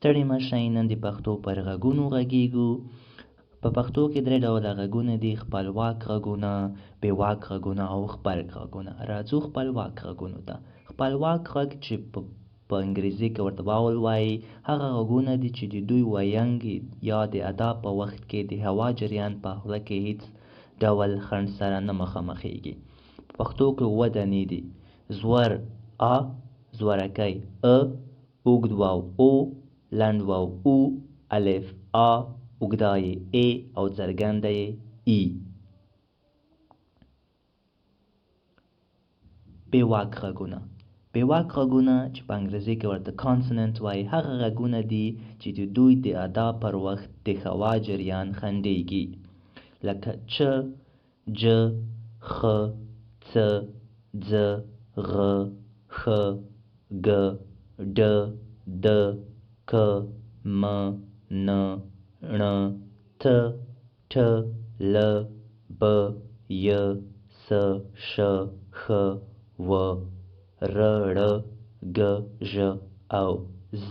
ستړي مه شئ، نن د پښتو پر غږونو غږیږو. په پښتو کې 3 ډوله غږونه دي: خپلواک غږونه، بېواک غږونه او غبرګ غږونه. راځو خپلواک غږونو ته. خپلواک غږ چې په انګریزي کې ورته واول وایي، هغه غږونه دي چې د دوی ویونګ یا د ادا په وخت کې د هوا جریان په خوله کې هیڅ ډول خنډ سره نه مخامخېږي. په پښتو کې 7 دانې دي: زور ا، زورکی ا، اوږد واو او، لنډ واو او، الف آ، اوږده یې ای او څرګنده یې ای. بېواک غږونه. بېواک غږونه چې په انګریزي کې ورته کانسوننت وایي، هغه غږونه دي چې د دوی د ادا پر وخت د هوا جریان خنډېږي، لکه چ، ج، خ، څ، ځ، غ، ښ، ګ، ډ، د، ک، م، ن، ڼ، ت، ټ، ل، ب، ی، س، ش، ښ، و، ر، ړ، ګ، ژ او ز.